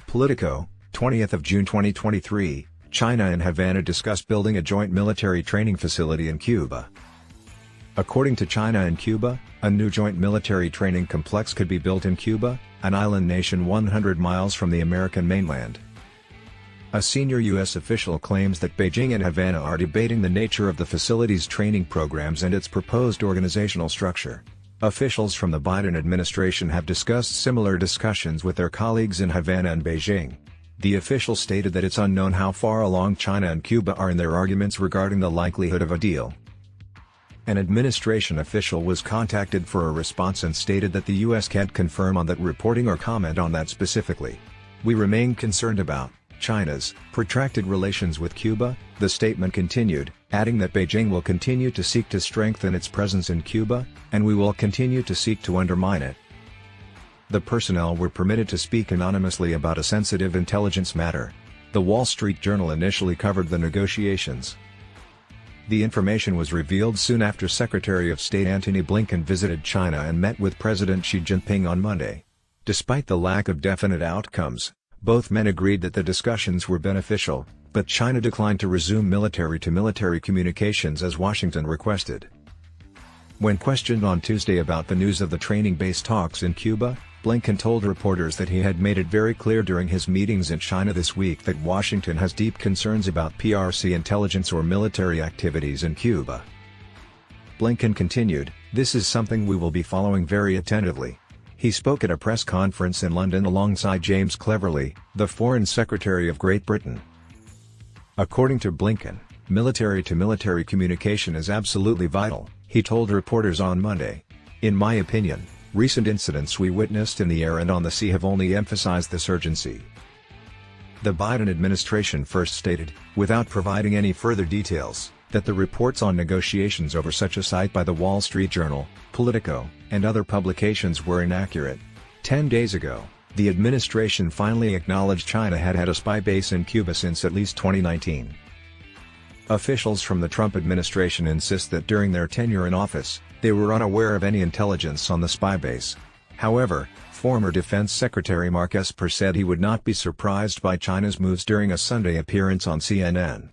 Politico, 20th of June 2023, China and Havana discuss building a joint military training facility in Cuba. According to China and Cuba, a new joint military training complex could be built in Cuba, an island nation 100 miles from the American mainland. A senior U.S. official claims that Beijing and Havana are debating the nature of the facility's training programs and its proposed organizational structure. Officials from the Biden administration have discussed similar discussions with their colleagues in Havana and Beijing. The official stated that it's unknown how far along China and Cuba are in their arguments regarding the likelihood of a deal. An administration official was contacted for a response and stated that the U.S. can't confirm on that reporting or comment on that specifically. "We remain concerned about China's protracted relations with Cuba," the statement continued, adding that Beijing will continue to seek to strengthen its presence in Cuba, and we will continue to seek to undermine it. The personnel were permitted to speak anonymously about a sensitive intelligence matter. The Wall Street Journal initially covered the negotiations. The information was revealed soon after Secretary of State Antony Blinken visited China and met with President Xi Jinping on Monday. Despite the lack of definite outcomes, both men agreed that the discussions were beneficial, but China declined to resume military-to-military communications as Washington requested. When questioned on Tuesday about the news of the training-based talks in Cuba, Blinken told reporters that he had made it very clear during his meetings in China this week that Washington has deep concerns about PRC intelligence or military activities in Cuba. Blinken continued, "This is something we will be following very attentively." He spoke at a press conference in London alongside James Cleverly, the Foreign Secretary of Great Britain. According to Blinken, military-to-military communication is absolutely vital, he told reporters on Monday. "In my opinion, recent incidents we witnessed in the air and on the sea have only emphasized this urgency." The Biden administration first stated, without providing any further details, that the reports on negotiations over such a site by the Wall Street Journal, Politico, and other publications were inaccurate. 10 days ago, the administration finally acknowledged China had had a spy base in Cuba since at least 2019. Officials from the Trump administration insist that during their tenure in office, they were unaware of any intelligence on the spy base. However, former Defense Secretary Mark Esper said he would not be surprised by China's moves during a Sunday appearance on CNN.